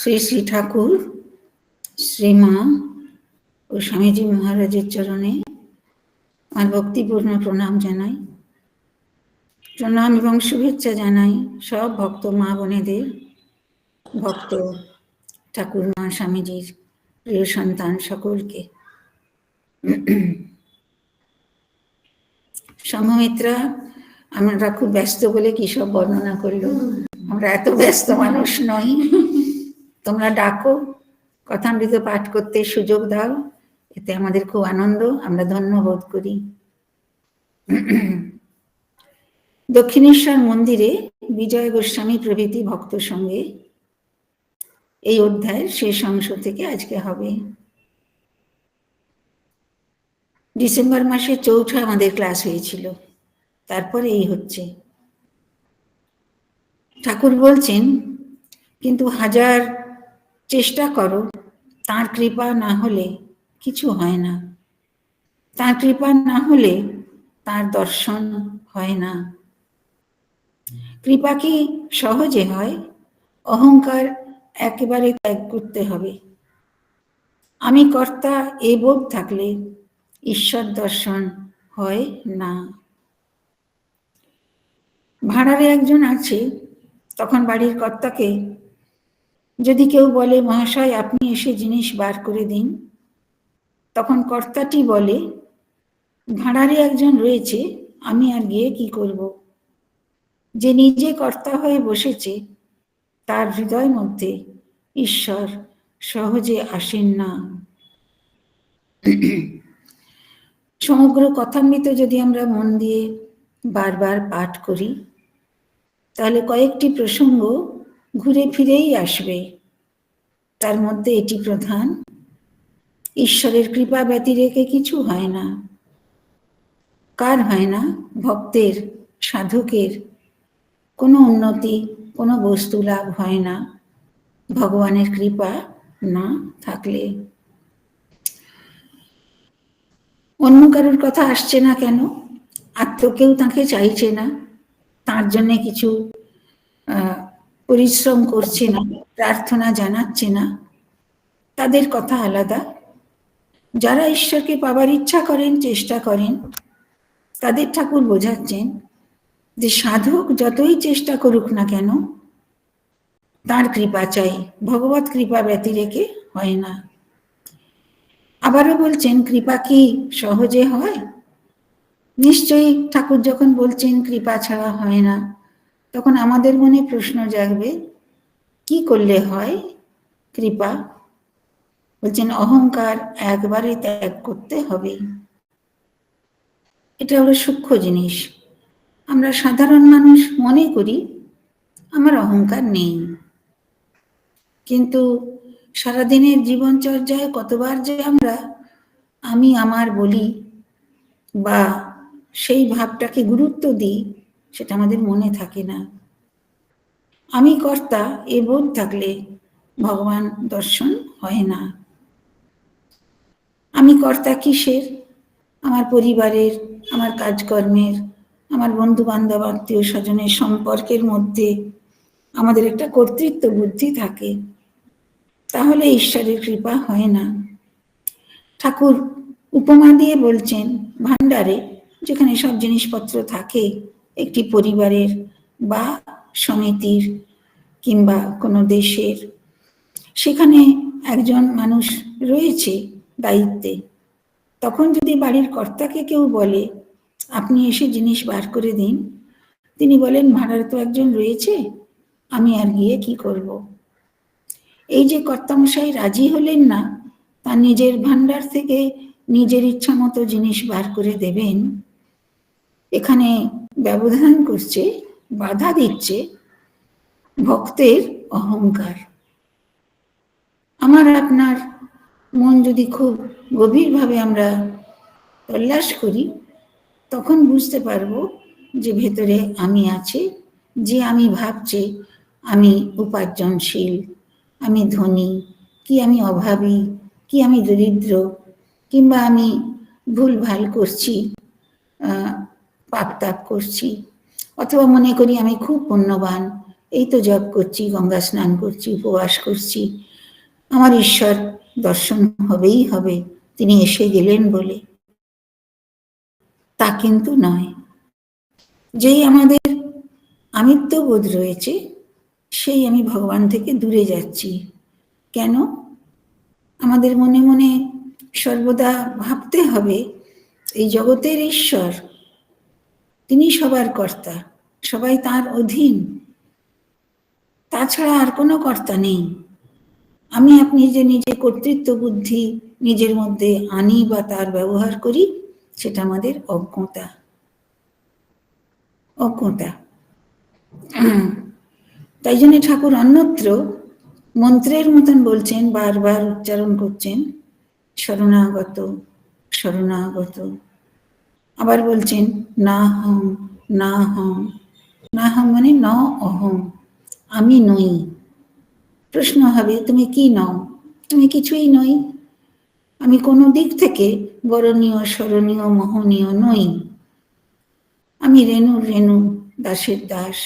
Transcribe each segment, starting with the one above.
শ্রী শ্রী ঠাকুর, শ্রীমা ও স্বামীজি মহারাজের চরণে আমার ভক্তিপূর্ণ প্রণাম জানাই। প্রণাম এবং শুভেচ্ছা জানাই সব ভক্ত মা বোনেদের, ভক্ত ঠাকুর মা স্বামীজির প্রিয় সন্তান সকলকে। সমমিত্রা, আমরা খুব ব্যস্ত বলে কি সব বর্ণনা করলো। আমরা এত ব্যস্ত মানুষ নই। তোমরা ডাকো, কথামৃত পাঠ করতে সুযোগ দাও, এতে আমাদের খুব আনন্দ, আমরা ধন্য বোধ করি। দক্ষিণেশ্বর মন্দিরে বিজয় গোস্বামী প্রভৃতি ভক্ত সঙ্গে এই অধ্যায়ের শেষ অংশ থেকে আজকে হবে। ডিসেম্বর মাসে 4ঠা আমাদের ক্লাস হয়েছিল, তারপরে এই হচ্ছে। ঠাকুর বলছেন, কিন্তু হাজার চেষ্টা করো, তাঁর কৃপা না হলে কিছু হয় না। তাঁর কৃপা না হলে তাঁর দর্শন হয় না। কৃপা কি সহজে হয়? অহংকার একেবারে ত্যাগ করতে হবে। আমি কর্তা এই বোধ থাকলে ঈশ্বর দর্শন হয় না। ভাড়ারে একজন আছে, তখন বাড়ির কর্তাকে যদি কেউ বলে, মহাশয় আপনি এসে জিনিস বার করে দিন, তখন কর্তাটি বলে, ভাড়ারে একজন রয়েছে, আমি আর গিয়ে কি করব? যে নিজে কর্তা হয়ে বসেছে, তার হৃদয় মধ্যে ঈশ্বর সহজে আসেন না। সমগ্র কথামৃত যদি আমরা মন দিয়ে বারবার পাঠ করি, তাহলে কয়েকটি প্রসঙ্গ ঘুরে ফিরেই আসবে। তার মধ্যে এটি প্রধান, ঈশ্বরের কৃপা ব্যতিরেকে কিছু হয় না। কার হয় না? ভক্তের, সাধকের কোনো উন্নতি, কোনো বস্তু লাভ হয় না ভগবানের কৃপা না থাকলে। অন্য কারোর কথা আসছে না কেন? আর তো কেউ তাকে চাইছে না, তার জন্য কিছু পরিশ্রম করছে না, প্রার্থনা জানাচ্ছে না, তাদের কথা আলাদা। যারা ঈশ্বরকে পাবার ইচ্ছা করেন, চেষ্টা করেন, তাদের ঠাকুর বোঝাচ্ছেন যে সাধক যতই চেষ্টা করুক না কেন, তার কৃপা চাই, ভগবত কৃপা ব্যতিরেকে হয় না। আবারও বলছেন, কৃপা কি সহজে হয়? নিশ্চয়ই ঠাকুর যখন বলছেন কৃপা ছাড়া হয় না, তখন আমাদের মনে প্রশ্ন জাগবে, কি করলে হয় কৃপা? বলছেন অহংকার একবারে ত্যাগ করতে হবে। এটা হলো সূক্ষ্ম জিনিস। আমরা সাধারণ মানুষ মনে করি আমার অহংকার নেই, কিন্তু সারাদিনের জীবনচর্যায় কতবার যে আমরা আমি আমার বলি বা সেই ভাবটাকে গুরুত্ব দিই, সেটা আমাদের মনে থাকে না। আমি কর্তা এ বোধ থাকলে ভগবান দর্শন হয় না। আমি কর্তা কিসের? আমার পরিবারের, আমার কাজকর্মের, আমার বন্ধু বান্ধব আত্মীয় স্বজনের সম্পর্কের মধ্যে আমাদের একটা কর্তৃত্ব বুদ্ধি থাকে, তাহলে ঈশ্বরের কৃপা হয় না। ঠাকুর উপমা দিয়ে বলছেন, ভান্ডারে যেখানে সব জিনিসপত্র থাকে, একটি পরিবারের বা সমিতির কিংবা কোনো দেশের, সেখানে একজন মানুষ রয়েছে দায়িত্বে। তখন যদি বাড়ির কর্তাকে কেউ বলে, আপনি এসে জিনিস বার করে দিন, তিনি বলেন, ভাড়ারে তো একজন রয়েছে, আমি আর গিয়ে কি করব? এই যে কর্তামশাই রাজি হলেন না তার নিজের ভান্ডার থেকে নিজের ইচ্ছা মতো জিনিস বার করে দেবেন, এখানে ব্যবধান করছে, বাধা দিচ্ছে ভক্তের অহংকার। আমার আপনার মন যদি খুব গভীরভাবে আমরা তল্লাশ করি, তখন বুঝতে পারবো যে ভেতরে আমি আছে, যে আমি ভাবছি আমি উপার্জনশীল, আমি ধনী, কি আমি অভাবী, কি আমি দরিদ্র, কিংবা আমি ভুলভাল করছি, পাপ তাপ করছি, অথবা মনে করি আমি খুব পুণ্যবান, এই তো জপ করছি, গঙ্গা স্নান করছি, উপবাস করছি, আমার ঈশ্বর দর্শন হবেই হবে, তিনি এসে গেলেন বলে। তা কিন্তু নয়। যেই আমাদের আমিত্ববোধ রয়েছে, সেই আমি ভগবান থেকে দূরে যাচ্ছি। কেন? আমাদের মনে মনে সর্বদা ভাবতে হবে এই জগতের ঈশ্বর, তিনি সবার কর্তা, সবাই তার অধীন, তাছাড়া আর কোনো কর্তা নেই। আমি আপনি যে নিজের কর্তৃত্ব বুদ্ধি নিজের মধ্যে আনি বা তার ব্যবহার করি, সেটা আমাদের অজ্ঞতা। অজ্ঞতা। তাই জন্য ঠাকুর অন্যত্র মন্ত্রের মতন বলছেন, বারবার উচ্চারণ করছেন, শরণাগত শরণাগত। আবার বলছেন না হম না হম। না হম মানে ন অহম, আমি নই। প্রশ্ন হবে তুমি কি নও? আমি কিছুই নই। আমি কোনো দিক থেকে বরণীয়, স্মরণীয়, মোহনীয় নই। আমি রেণুর রেণু, দাসের দাস,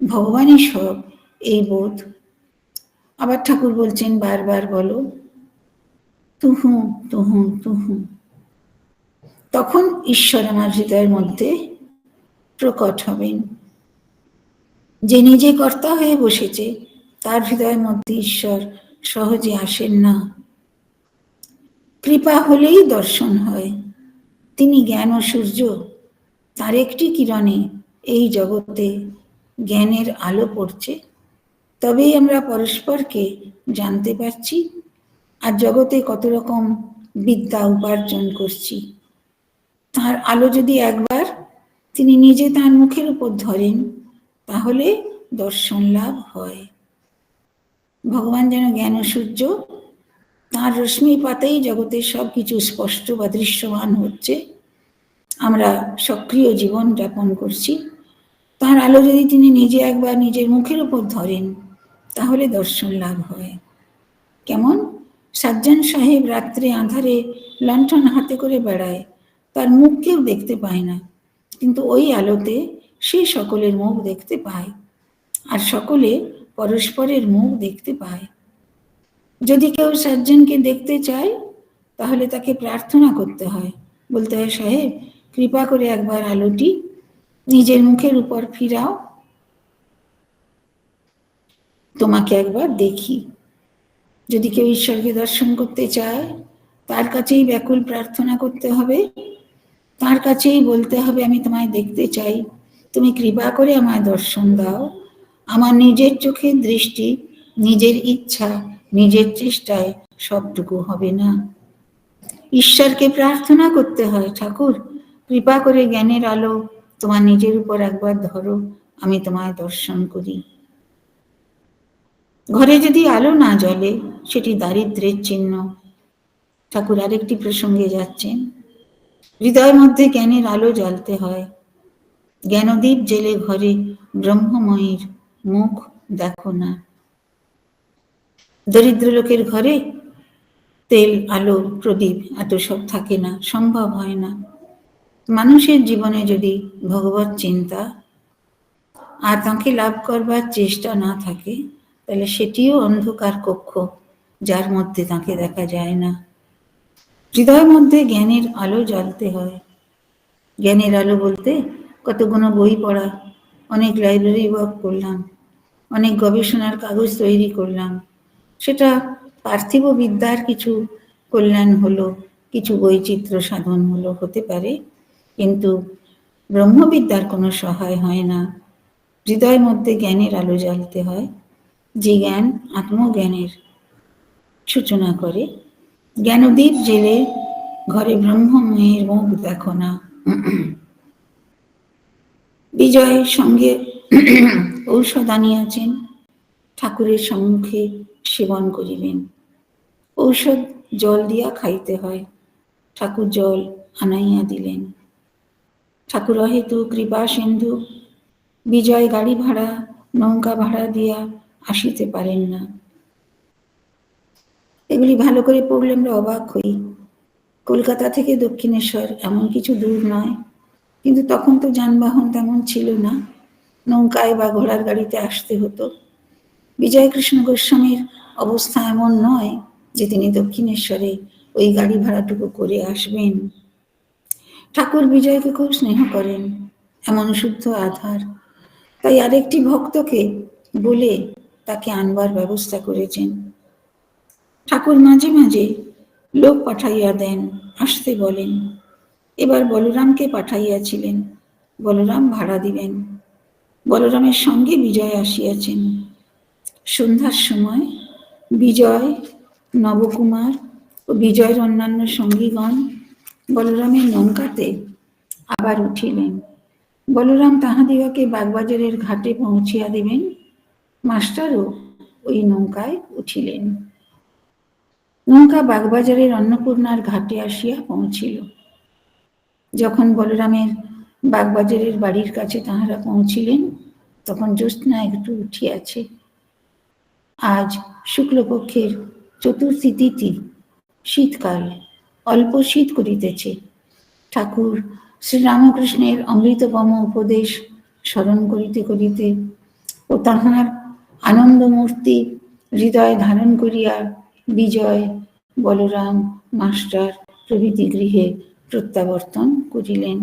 ভগবানই সব, এই বোধ। আবার ঠাকুর বলছেন বারবার বলো তুহু তুহু তুহু। তখন ঈশ্বর আমার হৃদয়ের মধ্যে প্রকট হবেন। যে নিজে কর্তা হয়ে বসেছে, তার হৃদয়ের মধ্যে ঈশ্বর সহজে আসেন না। কৃপা হলেই দর্শন হয়। তিনি জ্ঞান ও সূর্য, তার একটি কিরণে এই জগতে জ্ঞানের আলো পড়ছে, তবেই আমরা পরস্পরকে জানতে পারছি আর জগতে কত রকম বিদ্যা উপার্জন করছি। তার আলো যদি একবার তিনি নিজে তার মুখের উপর ধরেন, তাহলে দর্শন লাভ হয়। ভগবান যেন জ্ঞান সূর্য, তার রশ্মি পাতেই জগতের সব কিছু স্পষ্ট বা দৃশ্যমান হচ্ছে, আমরা সক্রিয় জীবন যাপন করছি। তার আলো যদি তিনি নিজে একবার নিজের মুখের উপর ধরেন, তাহলে দর্শন লাভ হয়। কেমন? সাজ্জান সাহেব রাত্রে আঁধারে লণ্ঠন হাতে করে বেড়ায়, তার মুখ কেউ দেখতে পায় না, কিন্তু ওই আলোতে সে সকলের মুখ দেখতে পায়, আর সকলে পরস্পরের মুখ দেখতে পায়। যদি কেউ সাজ্জানকে দেখতে চায়, তাহলে তাকে প্রার্থনা করতে হয়, বলতে হয় সাহেব কৃপা করে একবার আলোটি নিজের মুখের উপর ফিরাও, তোমাকে একবার দেখি। যদি কেউ ঈশ্বরকে দর্শন করতে চায়, তার কাছেই ব্যাকুল প্রার্থনা করতে হবে, তার কাছেই বলতে হবে আমি তোমায় দেখতে চাই, তুমি কৃপা করে আমায় দর্শন দাও। আমার নিজের চোখের দৃষ্টি, নিজের ইচ্ছা, নিজের চেষ্টায় সবটুকু হবে না। ঈশ্বরকে প্রার্থনা করতে হয়, ঠাকুর কৃপা করে জ্ঞানের আলো তোমার নিজের উপর একবার ধরো, আমি তোমায় দর্শন করি। ঘরে যদি আলো না জ্বলে, সেটি দারিদ্র্যের চিহ্ন। ঠাকুর আরেকটি প্রসঙ্গে যাচ্ছেন, হৃদয়ের মধ্যে জ্ঞানের আলো জ্বালতে হয়। জ্ঞানদীপ জেলে ঘরে ব্রহ্মময়ীর মুখ দেখো না। দরিদ্র লোকের ঘরে তেল, আলো, প্রদীপ এত সব থাকে না, সম্ভব হয় না। মানুষের জীবনে যদি ভগবত চিন্তা আর তাঁকে লাভ করবার চেষ্টা না থাকে, তাহলে সেটিও অন্ধকার কক্ষ, যার মধ্যে তাঁকে দেখা যায় না। হৃদয়ের মধ্যে জ্ঞানের আলো জ্বালতে হয়। জ্ঞানের আলো বলতে কতগুলো বই পড়া, অনেক লাইব্রেরি ওয়ার্ক করলাম, অনেক গবেষণার কাগজ তৈরি করলাম, সেটা পার্থিব বিদ্যার কিছু কল্যাণ হলো, কিছু বৈচিত্র্য সাধন হলো, হতে পারে, কিন্তু ব্রহ্মবিদ্যার কোনো সহায় হয় না। হৃদয়ের মধ্যে জ্ঞানের আলো জ্বালতে হয়, যে জ্ঞান আত্মজ্ঞানের সূচনা করে। জ্ঞানদীপ জেলে ঘরে ব্রহ্মময়ের মুখ দেখো না। বিজয়ের সঙ্গে ঔষধ আনিয়াছেন, ঠাকুরের সম্মুখে সেবন করিবেন। ঔষধ জল দিয়া খাইতে হয়, ঠাকুর জল আনাইয়া দিলেন। ঠাকুর অহেতু কৃপা সিন্ধু, বিজয় গাড়ি ভাড়া, নৌকা ভাড়া দিয়া আসিতে পারেন না। এগুলি ভালো করে পড়লে আমরা অবাক হই। কলকাতা থেকে দক্ষিণেশ্বর এমন কিছু দূর নয়, কিন্তু তখন তো যানবাহন তেমন ছিল না। নৌকায় বা ঘোড়ার গাড়িতে আসতে হতো। বিজয়কৃষ্ণ গোস্বামীর অবস্থা এমন নয় যে তিনি দক্ষিণেশ্বরে ওই গাড়ি ভাড়াটুকু করে আসবেন। ঠাকুর বিজয়কে খুব স্নেহ করেন, এমন শুদ্ধ আধার। তাই আরেকটি ভক্তকে বলে তাকে আনবার ব্যবস্থা করেছেন। ঠাকুর মাঝে মাঝে লোক পাঠাইয়া দেন, আসতে বলেন। এবার বলরামকে পাঠাইয়াছিলেন, বলরাম ভাড়া দিবেন। বলরামের সঙ্গে বিজয় আসিয়াছেন। সন্ধ্যার সময় বিজয়, নবকুমার ও বিজয়ের অন্যান্য সঙ্গীগণ বলরামের নৌকাতে আবার উঠিলেন। বলরাম তাহাদিগকে বাগবাজারের ঘাটে পৌঁছিয়া দিবেন। মাস্টারও ওই নৌকায় উঠিলেন। নৌকা বাগবাজারের অন্নপূর্ণার ঘাটে আসিয়া পৌঁছিল। যখন বলরামের বাগবাজারের বাড়ির কাছে তাহারা পৌঁছিলেন, তখন জ্যোৎস্না একটু উঠিয়াছে। আজ শুক্লপক্ষের চতুর্থী তিথি, শীতকাল, অল্প শীত করিতেছে। ঠাকুর শ্রীরামকৃষ্ণের অমৃতপম উপদেশ স্মরণ করিতে করিতে ও তাহার আনন্দমূর্তি হৃদয় ধারণ করিয়া বিজয়, বলরাম, মাস্টার প্রভৃতি গৃহে প্রত্যাবর্তন করিলেন।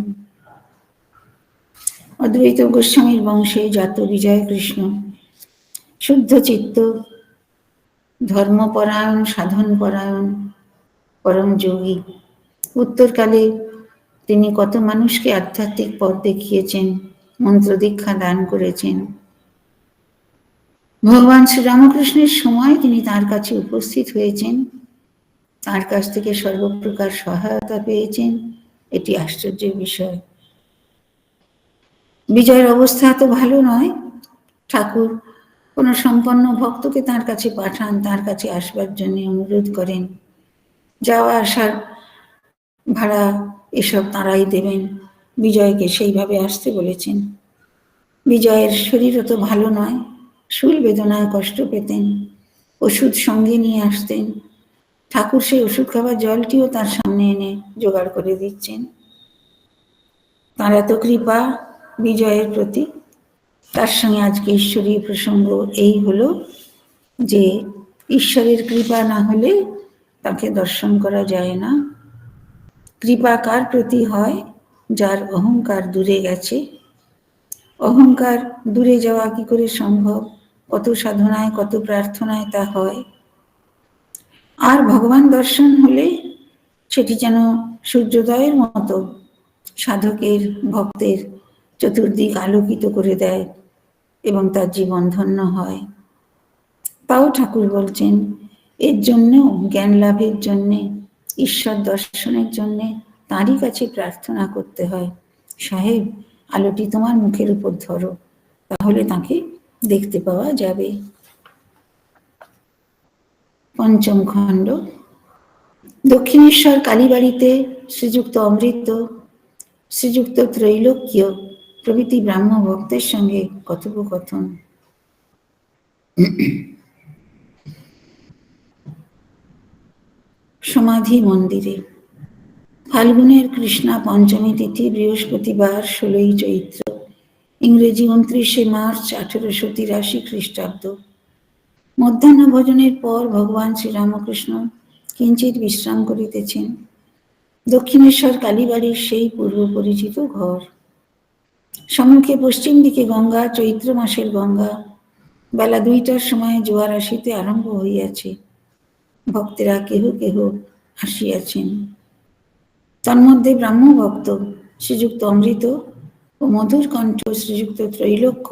অদ্বৈত গোস্বামীর বংশে জাত বিজয়কৃষ্ণ শুদ্ধ চিত্ত, ধর্মপরায়ণ, সাধনপরায়ণ, পরম যোগী। উত্তরকালে তিনি কত মানুষকে আধ্যাত্মিক পথ দেখিয়েছেন, মন্ত্র দীক্ষা দান করেছেন। ভগবান শ্রীরামকৃষ্ণের সময় তিনি তার কাছে উপস্থিত হয়েছেন, তার কাছ থেকে সর্বপ্রকার সহায়তা পেয়েছেন। এটি আশ্চর্যের বিষয়। বিজয়ের অবস্থা এত ভালো নয়। ঠাকুর কোনো সম্পন্ন ভক্তকে তার কাছে পাঠান, তার কাছে আসবার জন্য অনুরোধ করেন। যাওয়া আসার ভাড়া এসব তাঁরাই দেবেন। বিজয়কে সেইভাবে আসতে বলেছেন। বিজয়ের শরীর অত ভালো নয়, শুল বেদনায় কষ্ট পেতেন, ওষুধ সঙ্গে নিয়ে আসতেন। ঠাকুর সেই ওষুধ খাবার জলটিও তার সামনে এনে জোগাড় করে দিচ্ছেন। তার এত কৃপা বিজয়ের প্রতি। তার সঙ্গে আজকে ঈশ্বরীয় প্রসঙ্গ এই হলো যে ঈশ্বরের কৃপা না হলে তাকে দর্শন করা যায় না। কৃপা কার প্রতি হয়? যার অহংকার দূরে গেছে। অহংকার দূরে যাওয়া কি করে সম্ভব? কত সাধনায়, কত প্রার্থনায় তা হয়। আর ভগবান দর্শন হলে সেটি যেন সূর্যোদয়ের মতো সাধকের, ভক্তের চতুর্দিক আলোকিত করে দেয় এবং তার জীবন ধন্য হয়। তাও ঠাকুর বলছেন, এর জন্যও জ্ঞান লাভের জন্যে, ঈশ্বর দর্শনের জন্যে তাঁরই কাছে প্রার্থনা করতে হয়। সাহেব, আলোটি তোমার মুখের উপর ধরো, তাহলে তাকে দেখতে পাওয়া যাবে। পঞ্চম খণ্ড। দক্ষিণেশ্বর কালীবাড়িতে শ্রীযুক্ত অমৃত, শ্রীযুক্ত ত্রৈলোক্য প্রভৃতি ব্রাহ্ম ভক্তের সঙ্গে কথোপকথন। সমাধি মন্দিরে। ফাল্গুনের কৃষ্ণা পঞ্চমী তিথি, বৃহস্পতিবার, 16ই চৈত্র, ইংরেজি 29শে মার্চ 1883 খ্রিস্টাব্দ। মধ্যাহ্ন ভোজনের পর ভগবান শ্রীরামকৃষ্ণ কিঞ্চিৎ বিশ্রাম করিতেছেন। দক্ষিণেশ্বর কালীবাড়ির সেই পূর্ব পরিচিত ঘর। সম্মুখে পশ্চিম দিকে গঙ্গা, চৈত্র মাসের গঙ্গা। বেলা 2টার সময় জোয়ার আসিতে আরম্ভ হইয়াছে। ভক্তেরা কেহ কেহ আসিয়াছেন। তন্মধ্যে ব্রাহ্ম ভক্ত শ্রীযুক্ত অমৃত ও মধুর কণ্ঠ শ্রীযুক্ত ত্রৈলোক্য,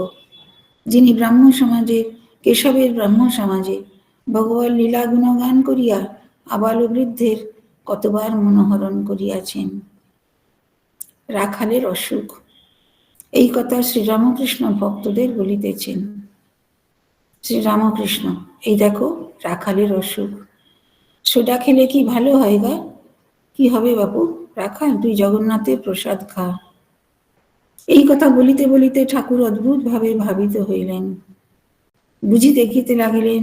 যিনি ব্রাহ্ম সমাজে, কেশবের ব্রাহ্ম সমাজে ভগবান লীলা গুণগান করিয়া আবাল বৃদ্ধের কতবার মনোহরণ করিয়াছেন। রাখালের অসুখ, এই কথা শ্রীরামকৃষ্ণ ভক্তদের বলিতেছেন। শ্রীরামকৃষ্ণ, এই দেখো রাখালের অসুখ। সোডা খেলে কি ভালো হয় গা? কি হবে বাপু? রাখাল, তুই জগন্নাথের প্রসাদ খা। এই কথা বলিতে বলিতে ঠাকুর অদ্ভুত ভাবে ভাবিত হইলেন। বুঝি দেখিতে লাগিলেন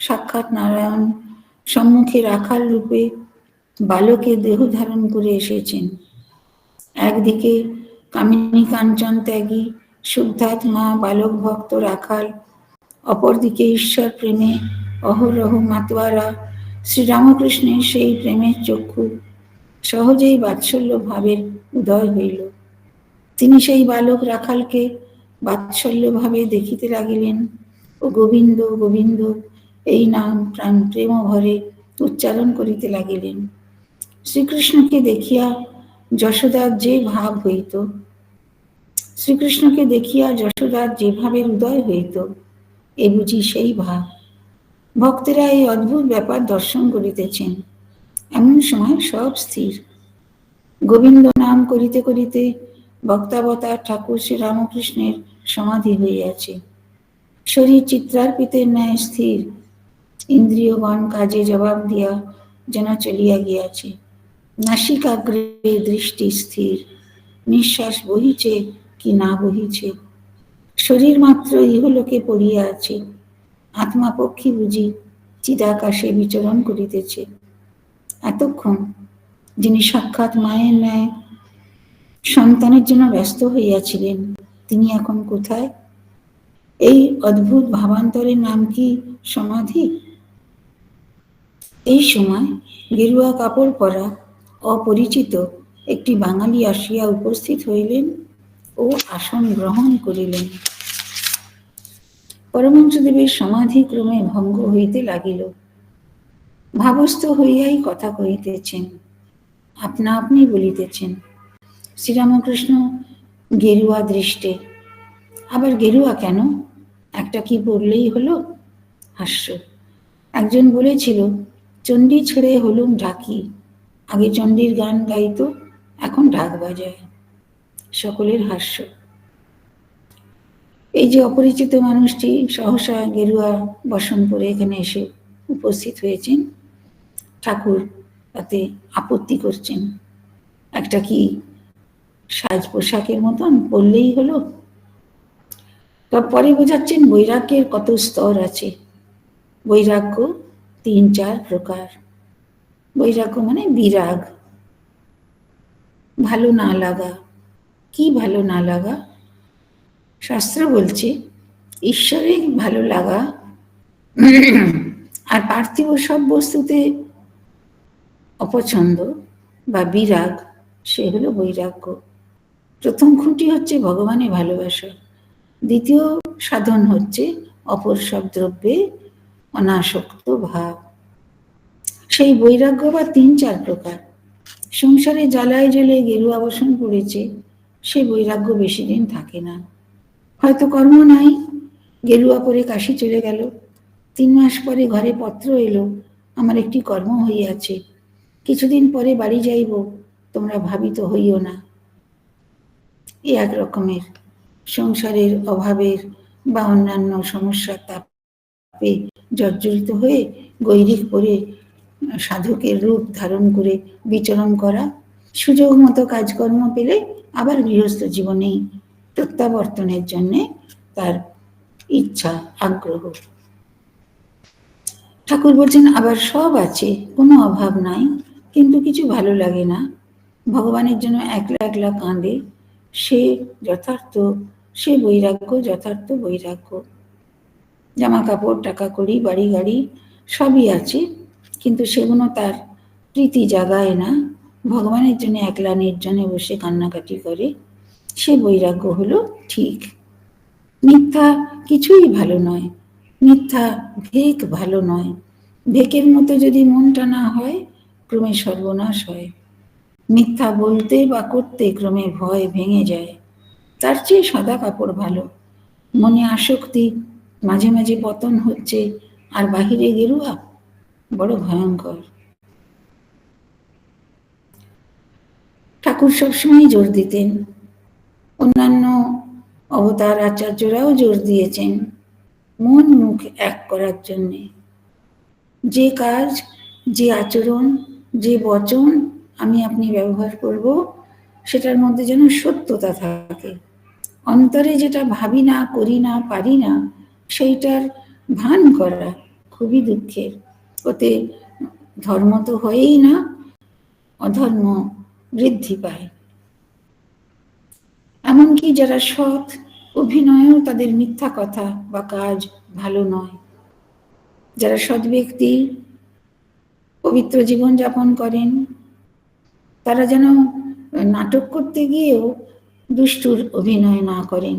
সাক্ষাৎ নারায়ণ সম্মুখে রাখাল রূপে বালকে দেহ ধারণ করে এসেছেন। একদিকে কামিনী কাঞ্চন ত্যাগী শুদ্ধাত্মা বালক ভক্ত রাখাল, অপরদিকে ঈশ্বর প্রেমে অহরহ মাতোয়ারা শ্রীরামকৃষ্ণের সেই প্রেমের চক্ষু সহজেই বাৎসল্য ভাবের উদয় হইল। তিনি সেই বালক রাখালকে বাৎসল্য ভাবে দেখিতে লাগিলেন ও গোবিন্দ গোবিন্দ এই নাম প্রাণ প্রেম ভরে উচ্চারণ করিতে লাগিলেন। শ্রীকৃষ্ণকে দেখিয়া যশোদার যে ভাব হইত, শ্রীকৃষ্ণকে দেখিয়া যশোদার যে ভাবের উদয় হইত, এ বুঝি সেই ভাব। ভক্তেরা এই অদ্ভুত ব্যাপার দর্শন করিতেছেন। এমন সময় সব স্থির। গোবিন্দ নাম করিতে করিতে বক্তাবতার ঠাকুর শ্রী রামকৃষ্ণের সমাধি হইয়াছে। শরীর চিত্রার্পিতের ন্যায় স্থির, ইন্দ্রিয়গণ কাজে জবাব দিয়া যেন চলিয়া গিয়াছে। নাসিকাগ্রে দৃষ্টি স্থির, নিঃশ্বাস বহিছে কি না বহিছে। শরীর মাত্র ইহলোকে পড়িয়া আছে, আত্মা পক্ষী বুঝি চিদাকাশে বিচরণ করিতেছে। এতক্ষণ যিনি সাক্ষাৎ মায়ের ন্যায় সন্তানের জন্য ব্যস্ত হইয়াছিলেন, তিনি এখন কোথায়? এই অদ্ভুত ভাবান্তরের নাম কি সমাধি? এই সময় গেরুয়া কাপড় পরা অপরিচিত একটি বাঙালি আসিয়া উপস্থিত হইলেন ও আসন গ্রহণ করিলেন। পরমহংসদেবের সমাধি ক্রমে ভঙ্গ হইতে লাগিল। ভাবস্থ হইয়াই কথা কহিতেছেন, আপনা আপনি বলিতেছেন। শ্রীরামকৃষ্ণ গেরুয়া দৃষ্টে। আবার গেরুয়া কেন? একটা কি পড়লেই হলো? হাস্য। একজন বলেছিল, চণ্ডী ছেড়ে হলুম ঢাকি। আগে চণ্ডীর গান গাইত, এখন ঢাক বাজায়। সকলের হাস্য। এই যে অপরিচিত মানুষটি সহসা গেরুয়া বসন পরে এখানে এসে উপস্থিত হয়েছেন, ঠাকুর তাতে আপত্তি করছেন। একটা কি সাজ পোশাকের মতন পরলেই হলো? তারপরে বোঝাচ্ছেন বৈরাগ্যের কত স্তর আছে। বৈরাগ্য ৩-৪ প্রকার। বৈরাগ্য মানে বিরাগ, ভালো না লাগা। কি ভালো না লাগা? শাস্ত্র বলছে ঈশ্বরে ভালো লাগা আর পার্থিব সব বস্তুতে অপছন্দ বা বিরাগ, সে হলো বৈরাগ্য। প্রথম খুঁটি হচ্ছে ভগবানে ভালোবাসা, দ্বিতীয় সাধন হচ্ছে অপর সব দ্রব্যে অনাসক্ত ভাব। সেই বৈরাগ্য বা ৩-৪ প্রকার। সংসারে জ্বালায় জ্বলে গেরুয়া বসন পড়েছে, সে বৈরাগ্য বেশি দিন থাকে না। হয়তো কর্ম নাই, গেরুয়া পরে কাশি চলে গেল। ৩ মাস পরে ঘরে পত্র এলো, আমার একটি কর্ম হইয়াছে, কিছুদিন পরে বাড়ি যাইব, তোমরা ভাবিত হইও না। এ এক রকমের সংসারের অভাবের বা অন্যান্য সমস্যার তাপে জর্জরিত হয়ে গৈরিক পরে সাধকের রূপ ধারণ করে বিচরণ করা। সুযোগ মতো কাজকর্ম পেলে আবার গৃহস্থ জীবনেই প্রত্যাবর্তনের জন্যে তার ইচ্ছা, আগ্রহ। ঠাকুর বলছেন আবার সব আছে, কোনো অভাব নাই, কিন্তু কিছু ভালো লাগে না। ভগবানের জন্য একলা একলা কাঁদে, সে যথার্থ, সে বৈরাগ্য, যথার্থ বৈরাগ্য। জামা কাপড়, টাকা কড়ি, বাড়ি গাড়ি সবই আছে, কিন্তু সেগুলো তার প্রীতি জাগায় না। ভগবানের জন্য একলা নির্জনে বসে কান্নাকাটি করে, সে বৈরাগ্য হলো ঠিক। মিথ্যা কিছুই ভালো নয়, মিথ্যা ভেক ভালো নয়। ভেকের মতো যদি মনটা না হয়, ক্রমে সর্বনাশ হয়। মিথ্যা বলতে বা করতে ক্রমে ভয় ভেঙে যায়। তার চেয়ে সাদা কাপড় ভালো। মনে আসক্তি, মাঝে মাঝে পতন হচ্ছে, আর বাহিরে গেরুয়া, বড় ভয়ঙ্কর। ঠাকুর সবসময় জোর দিতেন, অন্যান্য অবতার আচার্যরাও জোর দিয়েছেন, মন মুখ এক করার জন্যে। যে কাজ, যে আচরণ, যে বচন আমি আপনি ব্যবহার করব, সেটার মধ্যে যেন সত্যতা থাকে। অন্তরে যেটা ভাবি না, করি না, পারি না, সেইটার ভান করা খুবই দুঃখের। ওতে ধর্ম তো হয়েই না, অধর্ম বৃদ্ধি পায়। এমনকি যারা সৎ, অভিনয়েও তাদের মিথ্যা কথা বা কাজ ভালো নয়। যারা সৎ ব্যক্তি, পবিত্র জীবন যাপন করেন, তারা যেন নাটক করতে গিয়েও দুষ্টুর অভিনয় না করেন।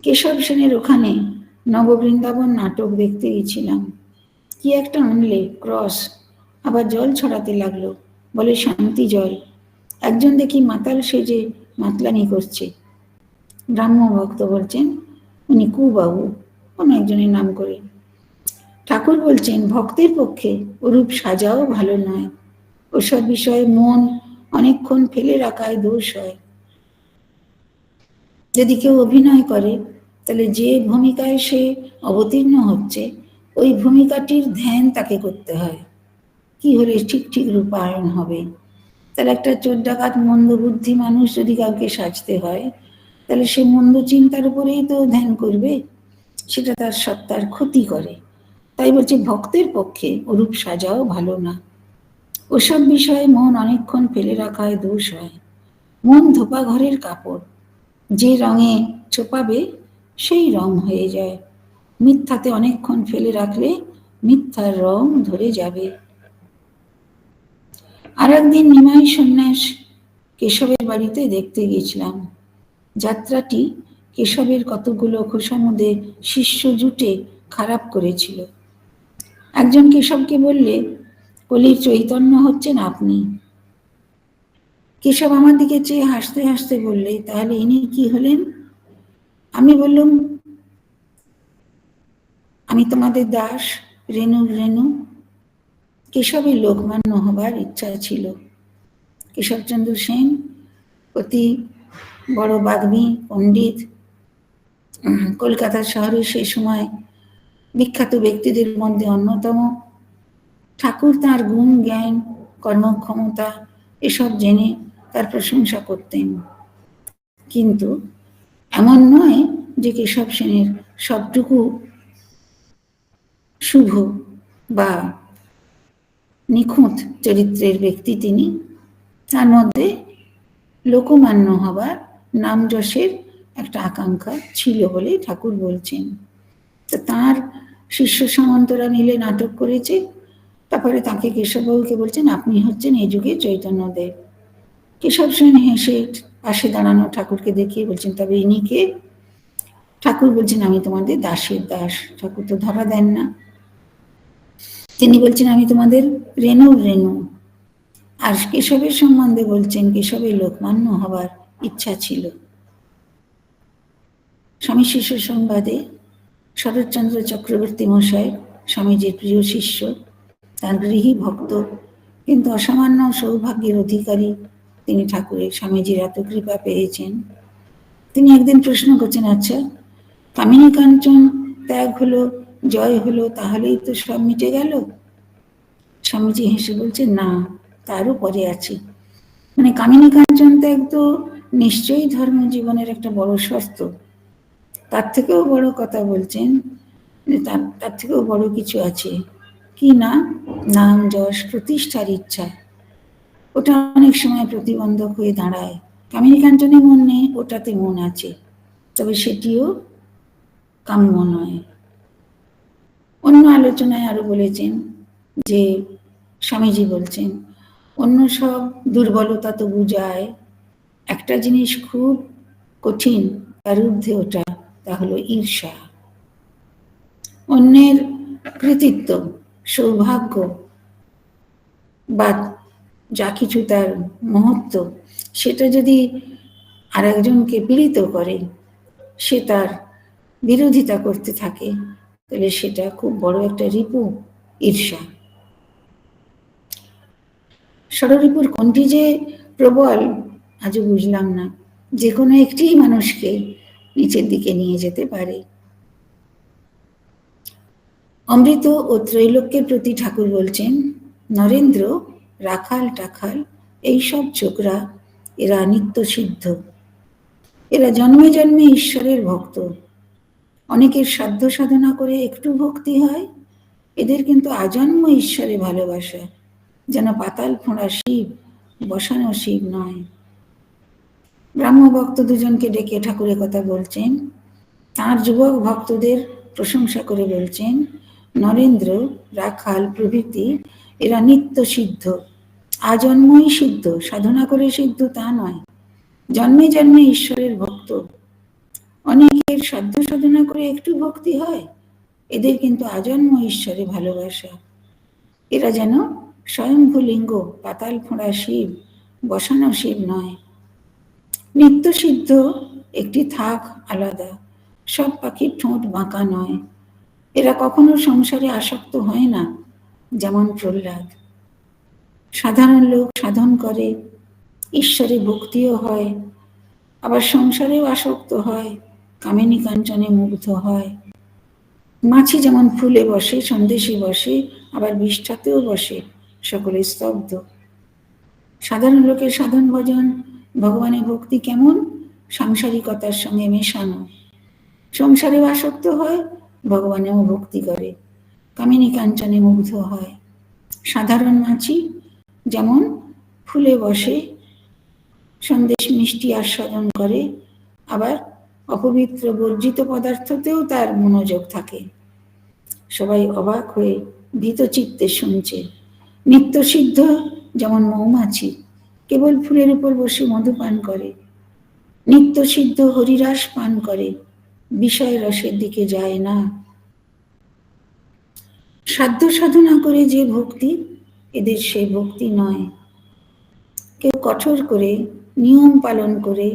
কেশব সেনের ওখানে নববৃন্দাবন নাটক দেখতে গেছিলাম। কি একটা আনলে ক্রস, আবার জল ছড়াতে লাগলো, বলে শান্তি জল। একজন দেখি মাতাল সেজে মাতলামি করছে। ব্রাহ্ম ভক্ত বলছেন উনি কুবাবু, কোনো একজনের নাম করে। ঠাকুর বলছেন ভক্তের পক্ষে ওরূপ সাজাও ভালো নয়। ওসব বিষয়ে মন অনেকক্ষণ ফেলে রাখায় দোষ হয়। যদি কেউ অভিনয় করে, তাহলে যে ভূমিকায় সে অবতীর্ণ হচ্ছে ওই ভূমিকাটির ধ্যান তাকে করতে হয়। কি হলে ঠিক ঠিক রূপায়ণ হবে। তাহলে একটা চোর ডাকাত মন্দ বুদ্ধি মানুষ যদি কাউকে সাজতে হয়, তাহলে সে মন্দ চিন্তার উপরেই তো ধ্যান করবে, সেটা তার সত্তার ক্ষতি করে। তাই বলছে ভক্তের পক্ষে ওরূপ সাজাও ভালো না। ওসব বিষয়ে মন অনেকক্ষণ ফেলে রাখায় দোষ হয়। মন ধোপা ঘরের কাপড়, যে রঙে ছোপাবে সেই রং হয়ে যায়। মিথ্যাতে অনেকক্ষণ ফেলে রাখলে মিথ্যার রং ধরে যাবে। আর একদিন নিমাই সন্ন্যাস কেশবের বাড়িতে দেখতে গেছিলাম। যাত্রাটি কেশবের কতগুলো খোসামুদে শিষ্য জুটে খারাপ করেছিল। একজন কেশবকে বললে, কলির চৈতন্য হচ্ছেন আপনি। কেশব আমার দিকে চেয়ে হাসতে হাসতে বললে, তাহলে ইনি কি হলেন? আমি বললাম, আমি তোমাদের দাস, রেণুর রেণু। কেশবের লোকমান্য হবার ইচ্ছা ছিল। কেশবচন্দ্র সেন অতি বড় বাগ্মী পণ্ডিত, কলকাতা শহরে সে সময় বিখ্যাত ব্যক্তিদের মধ্যে অন্যতম। ঠাকুর তাঁর গুণ, জ্ঞান, কর্মক্ষমতা এসব জেনে তার প্রশংসা করতেন। কিন্তু এমন নয় যে কেশব সেনের সবটুকু শুভ বা নিখুঁত চরিত্রের ব্যক্তি তিনি। তার মধ্যে লোকমান্য হবার, নাম যশের একটা আকাঙ্ক্ষা ছিল বলে ঠাকুর বলছেন। তো তাঁর শিষ্য সামন্তরা মিলে নাটক করেছে। তারপরে তাকে কেশববাবুকে বলছেন আপনি হচ্ছেন এই যুগে চৈতন্যদেব। কেশব সেন হেসে পাশে দাঁড়ানো ঠাকুরকে দেখিয়ে বলছেন, তবে ইনি কে? ঠাকুর বলছেন আমি তোমাদের দাসের দাস। ঠাকুর তো ধরা দেন না। তিনি বলছেন আমি তোমাদের রেণুর রেণু। আর কেশবের সম্বন্ধে বলছেন কেশবের লোকমান্য হবার ইচ্ছা ছিল। স্বামী শিষ্য সংবাদে শরৎচন্দ্র চক্রবর্তী মশাই স্বামীজির প্রিয় শিষ্য, তার গৃহী ভক্ত, কিন্তু অসামান্য সৌভাগ্যের অধিকারী তিনি ঠাকুরের, স্বামীজির এত কৃপা পেয়েছেন। তিনি একদিন প্রশ্ন করছেন, আচ্ছা কামিনী কাঞ্চন ত্যাগ হলো, জয় হলো, তাহলেই তো সব মিটে গেল? স্বামীজি হেসে বলছেন না, তারও পরে আছে। মানে কামিনী কাঞ্চন ত্যাগ তো নিশ্চয়ই ধর্ম জীবনের একটা বড় শর্ত। তার থেকেও বড় কথা বলছেন, তার থেকেও বড় কিছু আছে। কি না? নাম যশ প্রতিষ্ঠার ইচ্ছা। ওটা অনেক সময় প্রতিবন্ধক হয়ে দাঁড়ায়। কামিনী কাঞ্চনে মন নেই, ওটাতে মন আছে, তবে সেটিও কাম্য নয়। অন্য আলোচনায় আরো বলেছেন যে, স্বামীজি বলছেন অন্য সব দুর্বলতা তো বুঝায়, একটা জিনিস খুব কঠিন, তার ঊর্ধ্বে ওটা, তা হলো ঈর্ষা। অন্যের কৃতিত্ব, সৌভাগ্য বা যা কিছু তার মহত্ব, সেটা যদি আর একজনকে পীড়িত করে, সে তার বিরোধিতা করতে থাকে, তাহলে সেটা খুব বড় একটা রিপু, ঈর্ষা। ষড়রিপুর কোনটি যে প্রবল আজও বুঝলাম না। যে কোনো একটি মানুষকে নিচের দিকে নিয়ে যেতে পারে। অমৃত ও ত্রৈলোক্যের প্রতি ঠাকুর বলছেন, নরেন্দ্র, রাখাল টাখাল এইসব ছোকরা, এরা নিত্য সিদ্ধ, এরা জন্মে জন্মে ঈশ্বরের ভক্ত। অনেকের সাধ্য সাধনা করে একটু ভক্তি হয়, এদের কিন্তু আজন্ম ঈশ্বরে ভালোবাসা, যেন পাতাল ফোঁড়া শিব, বসানো শিব নয়। ব্রাহ্ম ভক্ত দুজনকে ডেকে ঠাকুরের কথা বলছেন। তাঁর যুবক ভক্তদের প্রশংসা করে বলছেন, নরেন্দ্র, রাখাল প্রভৃতি এরা নিত্য সিদ্ধ, আজন্মই সিদ্ধ, সাধনা করে সিদ্ধ তা নয়, জন্মে জন্মে ঈশ্বরের ভক্ত। অনেকের সাধ্য সাধনা করে একটু ভক্তি হয়, এদের কিন্তু আজন্ম ঈশ্বরে ভালোবাসা। এরা যেন স্বয়ংভূ লিঙ্গ, পাতাল ফোঁড়া শিব, বসানো শিব নয়। নিত্য সিদ্ধ একটি থাক আলাদা, সব পাখির ঠোঁট বাঁকা নয়। এরা কখনো সংসারে আসক্ত হয় না, যেমন প্রহ্লাদ। সাধারণ লোক সাধন করে, ঈশ্বরে ভক্তিও হয়, আবার সংসারেও আসক্ত হয়, কামিনী কাঞ্চনে মুগ্ধ হয়। মাছি যেমন ফুলে বসে, সন্দেশে বসে, আবার বিষ্ঠাতেও বসে, সকলে স্তব্ধ। সাধারণ লোকের সাধন ভজন, ভগবানের ভক্তি কেমন? সাংসারিকতার সঙ্গে মেশানো। সংসারেও আসক্ত হয়, ভগবানেও ভক্তি করে, কামিনী কাঞ্চনে মুগ্ধ হয়। সাধারণ মাছি যেমন ফুলে বসে, সন্দেশ মিষ্টি আস্বাদন করে, আবার অপবিত্র বর্জিত পদার্থতেও তার মনোযোগ থাকে। সবাই অবাক হয়ে ভীত চিত্তে শুনছে। নিত্য সিদ্ধ যেমন মৌমাছি, কেবল ফুলের উপর বসে মধু পান করে। নিত্য সিদ্ধ হরিরাস পান করে, বিষয় রসের দিকে যায় না। সাধ্য সাধনা করে যে ভক্তি, এদের সে ভক্তি নয়। কেউ কঠোর করে, নিয়ম পালন করে,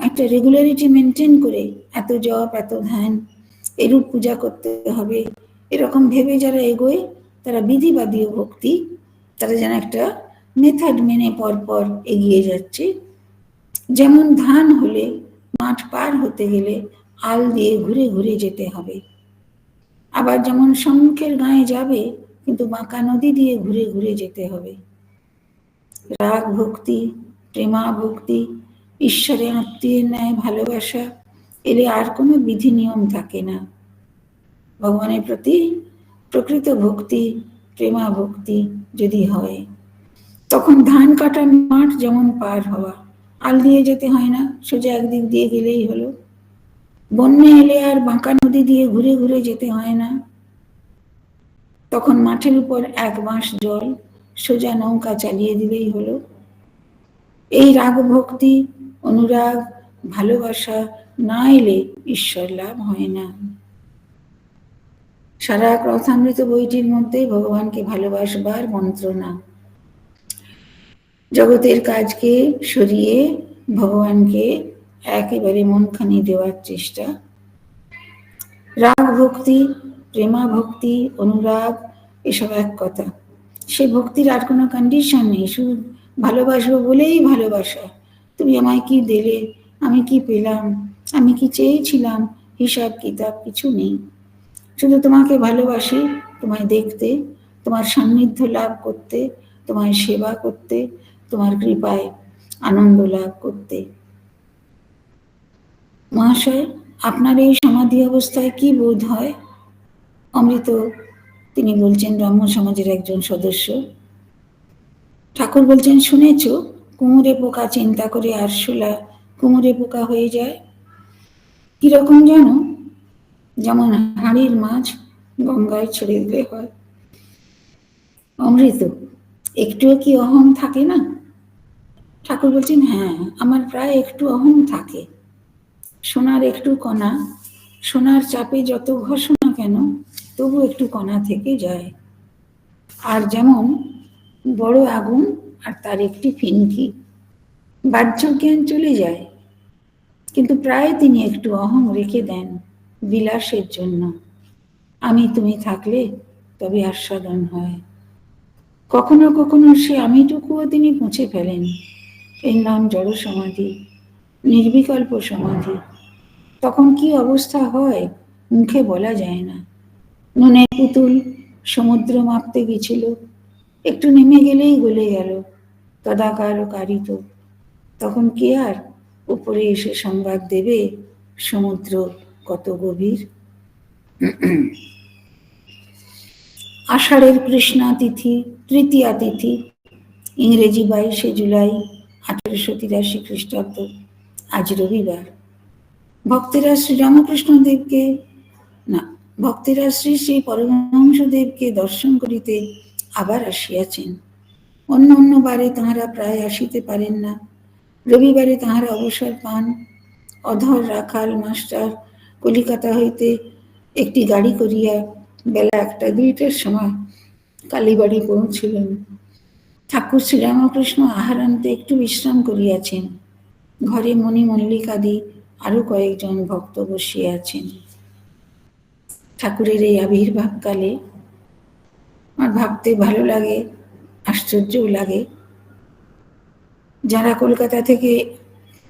একটা রেগুলারিটি মেনটেন করে, এত জপ, এত ধ্যান, এরূপ পূজা করতে হবে, এরকম ভেবে যারা এগোয়, তারা বিধিবাদী ভক্তি, তারা যেন একটা মেথড মেনে পরপর এগিয়ে যাচ্ছে। যেমন ধান হলে মাঠ পার হতে গেলে আল দিয়ে ঘুরে ঘুরে যেতে হবে, আবার যেমন সম্মুখের গায়ে যাবে, কিন্তু বাঁকা নদী দিয়ে ঘুরে ঘুরে যেতে হবে। রাগ ভক্তি, প্রেমা ভক্তি, ঈশ্বরে আত্মীয়ের ন্যায় ভালোবাসা, এলে আর কোনো বিধি নিয়ম থাকে না। ভগবানের প্রতি প্রকৃত ভক্তি, প্রেমা ভক্তি যদি হয়, তখন ধান কাটার মাঠ যেমন পার হওয়া, আল দিয়ে যেতে হয় না, সোজা একদিক দিয়ে গেলেই হলো। বন্যা এলে আর বাঁকা নদী দিয়ে ঘুরে ঘুরে যেতে হয় না, তখন মাঠের উপর এক বাঁশ জল, সোজা নৌকা চালিয়ে দিলেই হলো। এই রাগ ভক্তি, অনুরাগ, ভালোবাসা না এলে ঈশ্বর লাভ হয় না। সারা কথামৃত বইটির মধ্যে ভগবানকে ভালোবাসবার মন্ত্রণা, জগতের কাজকে সরিয়ে ভগবানকে একেবারে মনখানি দেওয়ার চেষ্টা। রাগ ভক্তি, প্রেমা ভক্তি, অনুরাগ, এসব এক কথা। সে ভক্তির আর কোনো কন্ডিশন নেই, শুধু ভালোবাসবো বলেই ভালোবাসা। তুমি আমায় কি দিলে, আমি কি পেলাম, আমি কি চেয়েছিলাম, হিসাব কিতাব কিছু নেই। শুধু তোমাকে ভালোবাসি, তোমায় দেখতে, তোমার সান্নিধ্য লাভ করতে, তোমায় সেবা করতে, তোমার কৃপায় আনন্দ লাভ করতে। মহাশয়, আপনার এই সমাধি অবস্থায় কি বোধ হয়? অমৃত, তিনি বলছেন ব্রাহ্ম সমাজের একজন সদস্য। ঠাকুর বলছেন, শুনেছ কুমুরে পোকা চিন্তা করে আরশোলা কুমুরে পোকা হয়ে যায়। কিরকম জানো? যেমন হাঁড়ির মাছ গঙ্গায় ছেড়ে দিলে হয়। অমৃত, একটুও কি অহং থাকে না? ঠাকুর বলছেন, হ্যাঁ, আমার প্রায় একটু অহং থাকে। সোনার একটু কণা, সোনার চাপে যত ঘষো না কেন, তবু একটু কণা থেকে যায়। আর যেমন বড় আগুন আর তার একটি ফিনকি, বাহ্য জ্ঞান চলে যায়, কিন্তু প্রায় তিনি একটু অহং রেখে দেন বিলাসের জন্য। আমি তুমি থাকলে তবে আস্বাদন হয়। কখনো কখনো সে আমিটুকুও তিনি মুছে ফেলেন। এর নাম জড় সমাধি, নির্বিকল্প সমাধি। তখন কি অবস্থা হয় মুখে বলা যায় না। নুনের পুতুল সমুদ্র মাপতে গেছিল, একটু নেমে গেলেই গলে গেল, তদাকার ও কারিত। তখন কি আর উপরে এসে সংবাদ দেবে সমুদ্র কত গভীর? আষাঢ়ের কৃষ্ণা তিথি, তৃতীয়া তিথি, ইংরেজি 22শে জুলাই, 1883 খ্রিস্টাব্দ। আজ রবিবার। ভক্তেরা শ্রীরামকৃষ্ণদেবকে ভক্তেরা শ্রী শ্রী পরমহংসদেবকে দর্শন করিতে আবার আসিয়াছেন। অন্য অন্য বারে তাঁহারা প্রায় আসিতে পারেন না। রবিবারে তাঁহারা অবসর পান। অধর রাখাল মাস্টার কলিকাতা হইতে একটি গাড়ি করিয়া বেলা 1-2টার সময় কালীবাড়ি পৌঁছিলেন। ঠাকুর শ্রীরামকৃষ্ণ আহারান্তে একটু বিশ্রাম করিয়াছেন। ঘরে মণি মল্লিকাদি আরো কয়েকজন ভক্ত বসিয়া আছেন। ঠাকুরের এই আবির্ভাবকালে আমার ভাবতে ভালো লাগে, আশ্চর্যও লাগে। যারা কলকাতা থেকে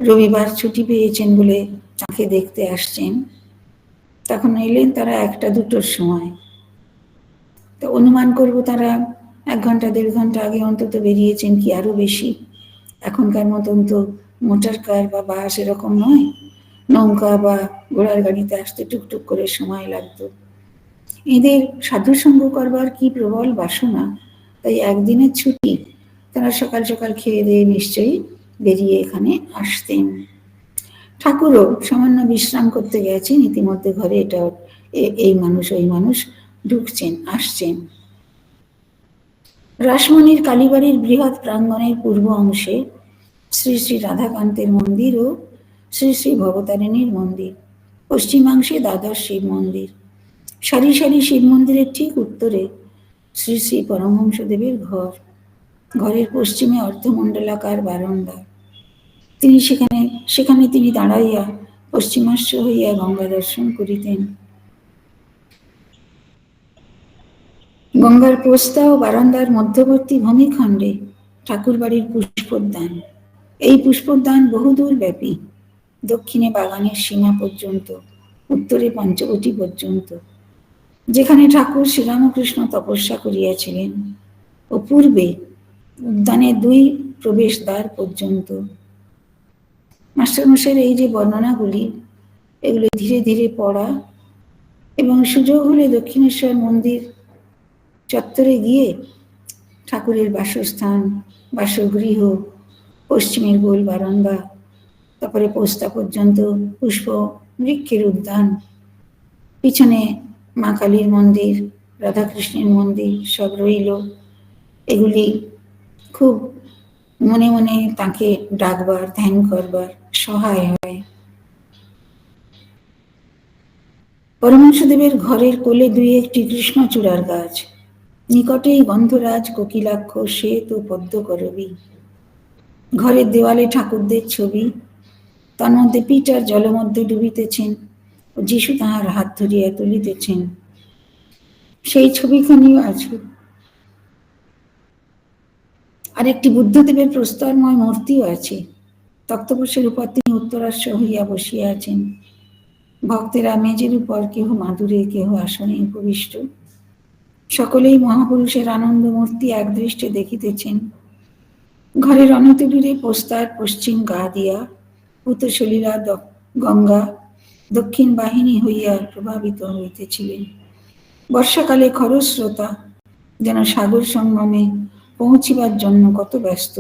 রবিবার ছুটি পেয়েছেন বলে তাকে দেখতে আসছেন, তখন এলেন তারা 1-2টোর সময়। তো অনুমান করব তারা 1 ঘন্টা 1.5 ঘন্টা আগে অন্তত বেরিয়েছেন, কি আরো বেশি। এখনকার মতন তো মোটর কার বা বাস এরকম নয়, নৌকা বা ঘোড়ার গাড়িতে আসতে টুকটুক করে সময় লাগতো। এদের সাধুসঙ্গ করবার কি প্রবল বাসনা, তাই একদিনের ছুটি, তারা সকাল সকাল খেয়ে দিয়ে নিশ্চয়ই বেরিয়ে এখানে আসতেন। ঠাকুরও সামান্য বিশ্রাম করতে গেছেন, ইতিমধ্যে ঘরে এটা এই মানুষ ওই মানুষ ঢুকছেন, আসছেন। রাসমণির কালীবাড়ির বৃহৎ প্রাঙ্গণের পূর্ব অংশে শ্রী শ্রী রাধাকান্তের মন্দির ও শ্রী শ্রী ভবতারিণীর মন্দির, পশ্চিমাংশে দ্বাদশ শিব মন্দির। সারি সারি শিব মন্দিরের ঠিক উত্তরে শ্রী শ্রী পরমহংসদেবের ঘর। ঘরের পশ্চিমে অর্ধমণ্ডলাকার বারান্দা। সেখানে তিনি দাঁড়াইয়া পশ্চিমাশ্য হইয়া গঙ্গা দর্শন করিতেন। গঙ্গার পোস্তা ও বারান্দার মধ্যবর্তী ভূমিখণ্ডে ঠাকুরবাড়ির পুষ্পোদ্যান। এই পুষ্পোদ্যান বহুদূর ব্যাপী, দক্ষিণে বাগানের সীমা পর্যন্ত, উত্তরে পঞ্চবটী পর্যন্ত, যেখানে ঠাকুর শ্রীরামকৃষ্ণ তপস্যা করিয়াছিলেন, ও পূর্বে উদ্যানের 2 প্রবেশদ্বার পর্যন্ত। মাস্টারমশাইয়ের এই যে বর্ণনাগুলি, এগুলো ধীরে ধীরে পড়া এবং সুযোগ হলে দক্ষিণেশ্বর মন্দির চত্বরে গিয়ে ঠাকুরের বাসস্থান, বাসগৃহ, পশ্চিমের গোল বারান্দা, তারপরে পোস্তা পর্যন্ত পুষ্প বৃক্ষের উদ্যান, পিছনে মা কালীর মন্দির, রাধাকৃষ্ণের মন্দির সব রইল। এগুলি খুব মনে মনে তাকে ডাকবার, ধ্যান করবার সহায় হয়। পরমহংসদেবের ঘরের কোলে 2-1টি কৃষ্ণচূড়ার গাছ, নিকটেই গন্ধরাজ, কোকিলাক্ষ, শ্বেত ও পদ্মকরবী। ঘরের দেওয়ালে ঠাকুরদের ছবি, তার মধ্যে পিটার জলমধ্যে ডুবিতেছেন ও যিশু তাহার হাত ধরিয়া তুলিতেছেন, সেই ছবিখানিও আছে। আর একটি বুদ্ধদেবের প্রস্তরময় মূর্তিও আছে। তক্তপোষের উপর তিনি উত্তরাশ্ব হইয়া বসিয়া আছেন। ভক্তেরা মেজের উপর কেহ মাদুরে, কেহ আসনে উপবিষ্ট। সকলেই মহাপুরুষের আনন্দ মূর্তি একদৃষ্টে দেখিতেছেন। ঘরের অনতিদূরে পোস্তার পশ্চিম গা দিয়া পুতসলীলা গঙ্গা দক্ষিণ বাহিনী হইয়া প্রভাবিত হইতেছিলেন। বর্ষাকালে খরস্রোতা যেন সাগর সঙ্গমে পৌঁছিবার জন্য কত ব্যস্ত।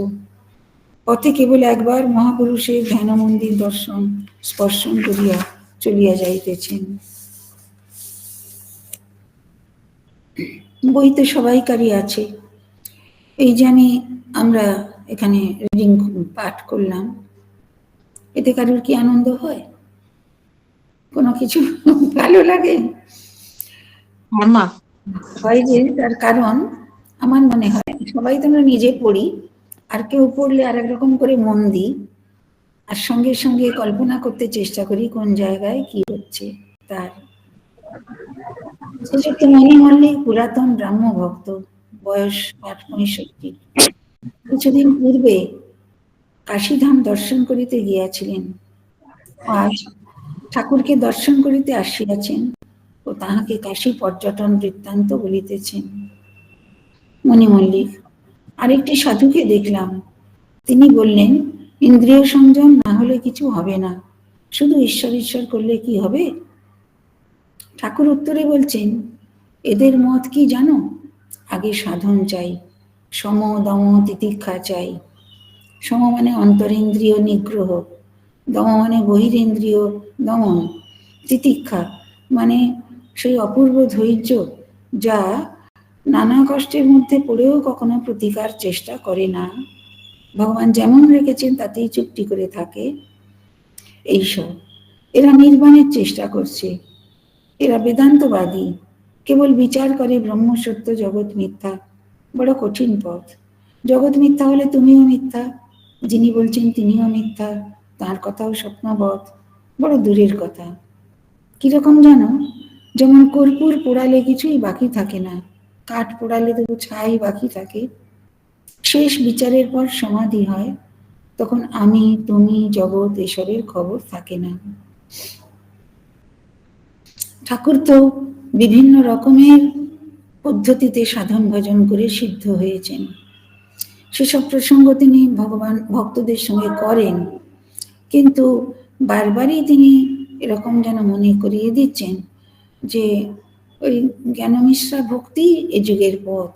পথে কেবল একবার মহাপুরুষের ধ্যান মন্দির দর্শন স্পর্শন করিয়া চলিয়া যাইতেছেন। বই তো সবাইকারই আছে। এই যে আমরা এখানে রিডিং পাঠ করলাম, এতে কারোর কি আনন্দ হয়? কোনো কিছু ভালো লাগে? হয় যে তার কারণ আমার মনে হয় সবাই তো আমরা নিজে পড়ি, আর কেউ পড়লে আর একরকম করে মন দিই, আর সঙ্গে সঙ্গে কল্পনা করতে চেষ্টা করি কোন জায়গায় কি হচ্ছে। তার মণি মল্লিক পুরাতন ব্রাহ্ম ভক্ত, বয়স 65। কিছুদিন পূর্বে কাশীধাম দর্শন করিতে গিয়াছিলেন। আজ ঠাকুরকে দর্শন করিতে আসিয়াছেন ও তাহাকে কাশী পর্যটন বৃত্তান্ত বলিতেছেন। মণি মল্লিক, আরেকটি সাধুকে দেখলাম, তিনি বললেন ইন্দ্রিয় সংযম না হলে কিছু হবে না, শুধু ঈশ্বর ঈশ্বর করলে কি হবে? ঠাকুর উত্তরে বলছেন, এদের মত কি জানো? আগে সাধন চাই, সম দম তিতিক্ষা চাই। সম মানে অন্তরেন্দ্রিয় নিগ্রহ, দম মানে বহিরেন্দ্রিয় দমন, তিতিক্ষা মানে সেই অপূর্ব ধৈর্য যা নানা কষ্টের মধ্যে পড়েও কখনো প্রতিকার চেষ্টা করে না, ভগবান যেমন রেখেছেন তাতেই চুক্তি করে থাকে। এইসব এরা নির্বাণের চেষ্টা করছে, এরা বেদান্তবাদী, কেবল বিচার করে ব্রহ্ম সত্য জগৎ মিথ্যা। বড় কঠিন পথ। জগৎ মিথ্যা হলে তুমিও মিথ্যা, যিনি বলছেন তিনিও মিথ্যা, তার কথাও স্বপ্নবৎ, বড় দূরের কথা। কিরকম জানো, যেমন কর্পূর পোড়ালে কিছুই বাকি থাকে না, কাঠ পোড়ালে তবু ছাই বাকি থাকে। শেষ বিচারের পর সমাধি হয়, তখন আমি তুমি জগৎ এসবের খবর থাকে না। ঠাকুর তো বিভিন্ন রকমের পদ্ধতিতে সাধন ভজন করে সিদ্ধ হয়েছেন, সেসব প্রসঙ্গ তিনি ভগবান ভক্তদের সঙ্গে করেন, কিন্তু বারবারই তিনি এরকম যেন মনে করিয়ে দিচ্ছেন যে ওই জ্ঞানমিশ্রা ভক্তি এ যুগের পথ।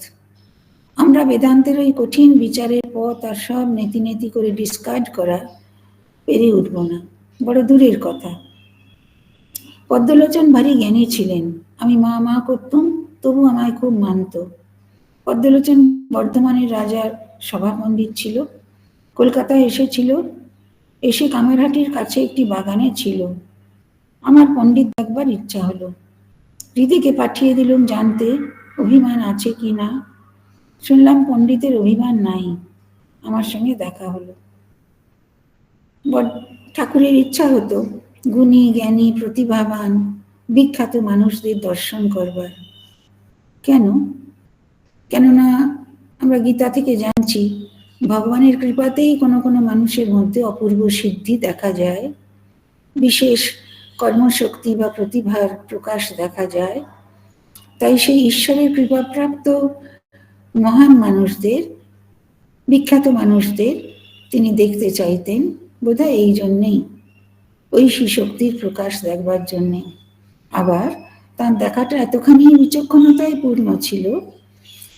আমরা বেদান্তের ওই কঠিন বিচারের পথ আর সব নেতি নেতি করে ডিসকার্ড করা পেরে উঠব না, বড় দূরের কথা। পদ্মলোচন ভারী জ্ঞানী ছিলেন, আমি মা মা করতুম তবু আমায় খুব মানত। পদ্মলোচন বর্ধমানের রাজার সভাপণ্ডিত ছিল, কলকাতায় এসেছিল, এসে কামারহাটির কাছে একটি বাগানে ছিল। আমার পণ্ডিত দেখবার ইচ্ছা হলো, হৃদিকে পাঠিয়ে দিলুম জানতে অভিমান আছে কি না। শুনলাম পণ্ডিতের অভিমান নাই, আমার সঙ্গে দেখা হলো। ঠাকুরের ইচ্ছা হতো গুণী জ্ঞানী প্রতিভাবান বিখ্যাত মানুষদের দর্শন করবার। কেন? কেননা আমরা গীতা থেকে জানছি ভগবানের কৃপাতেই কোনো কোনো মানুষের মধ্যে অপূর্ব সিদ্ধি দেখা যায়, বিশেষ কর্মশক্তি বা প্রতিভার প্রকাশ দেখা যায়। তাই সেই ঈশ্বরের কৃপাপ্রাপ্ত মহান মানুষদের, বিখ্যাত মানুষদের তিনি দেখতে চাইতেন, বোধহয় এই জন্যেই, ঐশী শক্তির প্রকাশ দেখবার জন্যে। আবার তার দেখাটা এতখানি বিচক্ষণতায় পূর্ণ ছিল,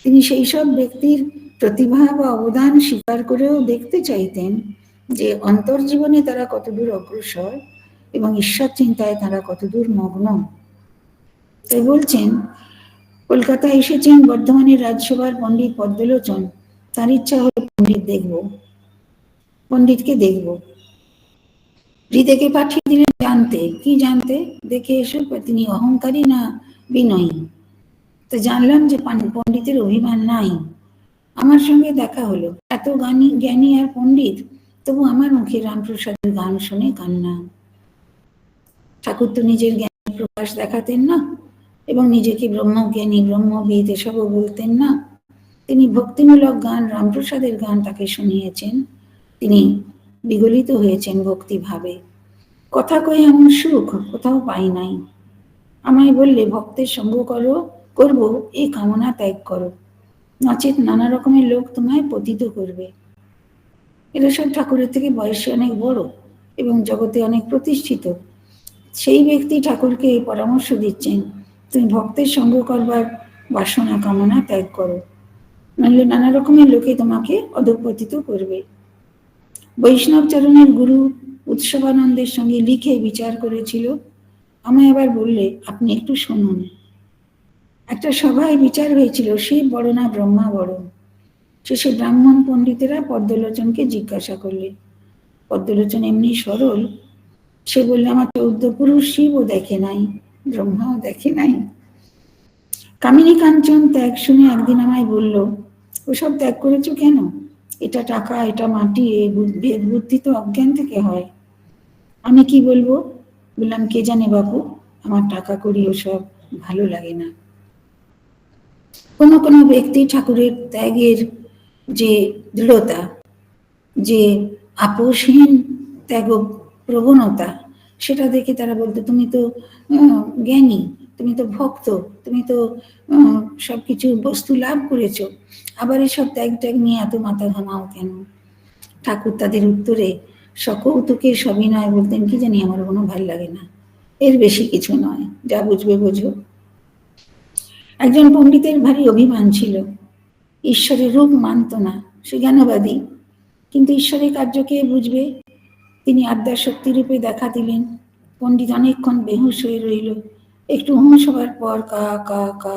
তিনি সেই সব ব্যক্তির প্রতিভা বা অবদান স্বীকার করেও দেখতে চাইতেন যে অন্তর্জীবনে তারা কতদূর অগ্রসর এবং ঈশ্বর চিন্তায় তারা কতদূর মগ্ন। তাই বলছেন কলকাতায় এসেছেন বর্ধমানের রাজসভার পণ্ডিত পদ্মলোচন, তার ইচ্ছা হলো পণ্ডিতকে দেখব। হৃদয়কে পাঠিয়ে দিলেন জানতে, কি জানতে, দেখে এসে তিনি অহংকারী না বিনয়ী। তো জানলাম যে পণ্ডিতের অভিমান নাই। আমার সঙ্গে দেখা হলো, এত জ্ঞানী আর পণ্ডিত, তবু আমার মুখে রামপ্রসাদের গান শুনে কান্না। ঠাকুর তো নিজের জ্ঞানের প্রকাশ দেখাতেন না এবং নিজেকে ব্রহ্মজ্ঞানী ব্রহ্মবিদ এসবও বলতেন না। তিনি ভক্তিমূলক গান, রামপ্রসাদের গান তাকে শুনিয়েছেন, তিনি বিগলিত হয়েছেন ভক্তিভাবে। কথা কয়ে এমন সুখ কোথাও পাই নাই। আমায় বললে ভক্তের সঙ্গ করব এই কামনা ত্যাগ করো, নচেত নানা রকমের লোক তোমায় পতিত করবে। এরা সব ঠাকুরের থেকে বয়সে অনেক বড় এবং জগতে অনেক প্রতিষ্ঠিত। সেই ব্যক্তি ঠাকুরকে এই পরামর্শ দিচ্ছেন, তুমি ভক্তের সঙ্গ করবার বাসনা কামনা ত্যাগ করো, নইলে নানা রকমের লোকে তোমাকে অধঃপতিত করবে। বৈষ্ণবচরণের গুরু উৎসবানন্দের সঙ্গে লিখে বিচার করেছিল। আমায় আবার বললে আপনি একটু শুনুন। একটা সভায় বিচার হয়েছিল শিব বড় না ব্রহ্মা বড়। শেষে ব্রাহ্মণ পণ্ডিতেরা পদ্মলোচনকে জিজ্ঞাসা করলে। পদ্মলোচন এমনি সরল, সে বললে আমার 14 পুরুষ শিবও দেখে নাই, ব্রহ্মাও দেখে নাই। কামিনী কাঞ্চন ত্যাগ শুনে একদিন আমায় বলল, ওসব ত্যাগ করেছো কেন? এটা টাকা, এটা মাটি, এই বুদ্ধি তো অজ্ঞান থেকে হয়। আমি কি বলবো? বললাম কে জানে বাপু, আমার টাকা করি ওসব ভালো লাগে না। কোনো কোনো ব্যক্তি ঠাকুরের ত্যাগের যে দৃঢ়তা, যে আপোষহীন ত্যাগ প্রবণতা, সেটা দেখে তারা বলতো তুমি তো জ্ঞানী, তুমি তো ভক্ত, তুমি তো সবকিছু বস্তু লাভ করেছো, আবার এসব ত্যাগ নিয়ে এত মাথা ঘামাও কেন? ঠাকুর তাদের উত্তরে সকৌতুকে সবিনয় বলতেন, কি জানি আমার কোনো ভাল লাগে না, এর বেশি কিছু নয়, যা বুঝবে বোঝো। একজন পণ্ডিতের ভারী অভিমান ছিল, ঈশ্বরের রূপ মানত না, সে জ্ঞানবাদী। কিন্তু ঈশ্বরের কার্য কে বুঝবে? তিনি আদ্যা শক্তিরূপে দেখা দিলেন। পণ্ডিত অনেকক্ষণ বেহুশ হয়ে রইল। একটু হুঁশ হবার পর কা কা কা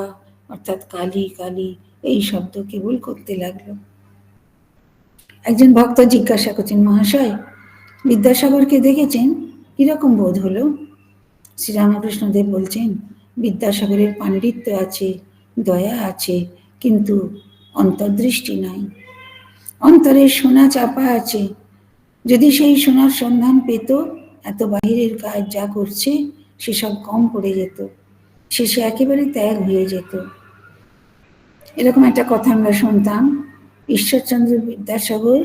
অর্থাৎ কালী কালী এই শব্দ কেবল করতে লাগলো। একজন ভক্ত জিজ্ঞাসা করছেন, মহাশয়, বিদ্যাসাগরকে দেখেছেন, কিরকম বোধ হলো? শ্রীরামকৃষ্ণদেব বলছেন, বিদ্যাসাগরের পাণ্ডিত্য আছে, দয়া আছে, কিন্তু অন্তর্দৃষ্টি নাই। অন্তরে সোনা চাপা আছে। যদি সেই সোনার সন্ধান পেত, এত বাহিরের কাজ যা করছে সেসব কম পড়ে যেত, শেষে একেবারে ত্যাগ হয়ে যেত। এরকম একটা কথা আমরা শুনতাম। ঈশ্বরচন্দ্র বিদ্যাসাগর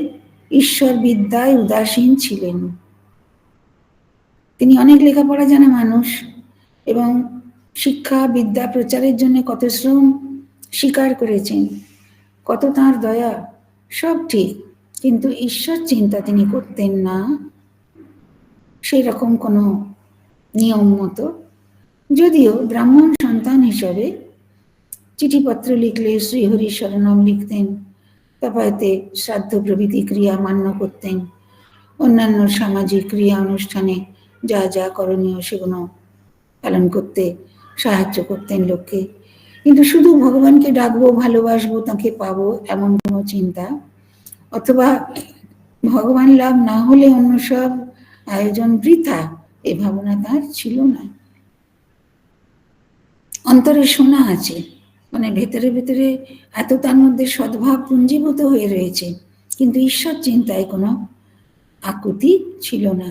ঈশ্বর বিদ্যায় উদাসীন ছিলেন। তিনি অনেক লেখাপড়া জানা মানুষ এবং শিক্ষা বিদ্যা প্রচারের জন্য কত শ্রম স্বীকার করেছেন, কত তাঁর দয়া, সব ঠিক, কিন্তু ঈশ্বর চিন্তা তিনি করতেন না সেই রকম কোনো নিয়ম মতো। যদিও ব্রাহ্মণ সন্তান হিসাবে চিঠিপত্র লিখলে শ্রীহরি শরণম লিখতেন, তপায়তে শ্রাদ্ধ প্রভৃতি ক্রিয়া মান্য করতেন, অন্যান্য সামাজিক ক্রিয়া অনুষ্ঠানে যা যা করণীয় সেগুলো পালন করতে সাহায্য করতেন লোককে। কিন্তু শুধু ভগবানকে ডাকবো, ভালোবাসবো, তাকে পাবো, এমন কোনো চিন্তা, অথবা ভগবান লাভ না হলে অন্য সব আয়োজন বৃথা, এ ভাবনা তার ছিল না। অন্তরে সোনা আছে, মানে ভেতরে ভেতরে এত তার মধ্যে সদ্ভাব পুঞ্জীভূত হয়ে রয়েছে, কিন্তু ঈশ্বর চিন্তায় কোনো আকুতি ছিল না।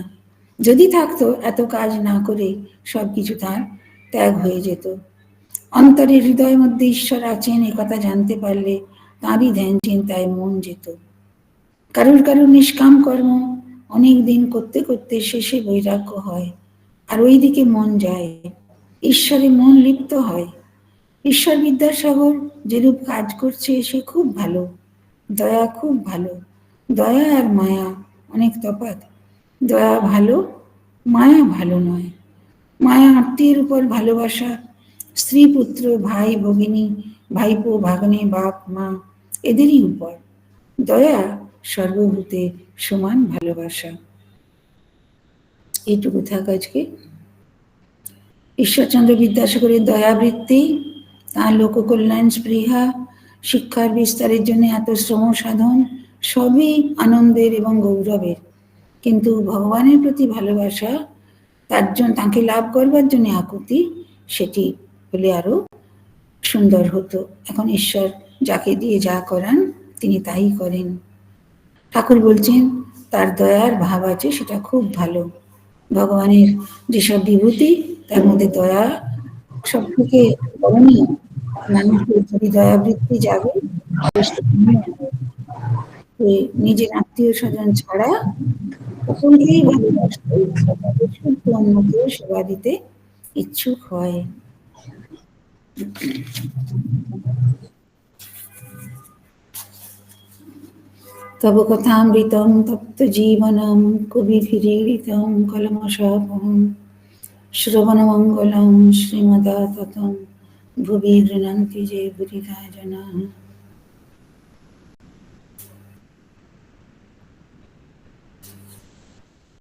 যদি থাকতো, এত কাজ না করে সবকিছু তার ত্যাগ হয়ে যেত। অন্তরে হৃদয়ের মধ্যে ঈশ্বর আছেন এ কথা জানতে পারলে তাঁরই ধ্যান চিন্তায় মন যেত। কারুর কারুর নিষ্কাম কর্ম অনেক দিন করতে করতে শেষে বৈরাগ্য হয়, আর ওই দিকে মন যায়, ঈশ্বরে মন লিপ্ত হয়। ঈশ্বর বিদ্যাসাগর যেরূপ কাজ করছে সে খুব ভালো, দয়া খুব ভালো। দয়া আর মায়া অনেক তফাৎ। দয়া ভালো, মায়া ভালো নয়। মায়া আত্মীয়ের উপর ভালোবাসা, স্ত্রী পুত্র ভাই ভগিনী ভাইপো ভাগ্নে বাপ মা এদেরই উপর। দয়া সর্বভূতে সমান ভালোবাসা। এইটুকু থাক আজকে। ঈশ্বরচন্দ্র বিদ্যাসাগরের দয়াবৃত্তি, তাঁর লোককল্যাণ স্পৃহা, শিক্ষার বিস্তারের জন্য এত শ্রম সাধন, সবই আনন্দের এবং গৌরবের। কিন্তু ভগবানের প্রতি ভালোবাসা, তার জন্য তাকে লাভ করবার জন্য আকুতি, সেটি হলে আরো সুন্দর হতো। এখন ঈশ্বর যাকে দিয়ে যা করান তিনি তাই করেন। ঠাকুর বলছেন তার দয়ার ভাব আছে, সেটা খুব ভালো। ভগবানের যেসব বিভূতি তার মধ্যে দয়া সব থেকে করণীয়। মানুষের যদি দয়াবৃত্তি যাবে, নিজের আত্মীয় স্বজন ছাড়া সকলকেই ভালোবাসতে, শুদ্ধ অন্যকেও সেবা দিতে ইচ্ছুক হয়। তব কথামৃতম তপ্ত জীবনম কবিভিরীড়িতম কলমশাপহম শ্রবণমঙ্গলম শ্রীমদাততম ভুবি গৃণন্তি যে বুধিতা জনাঃ।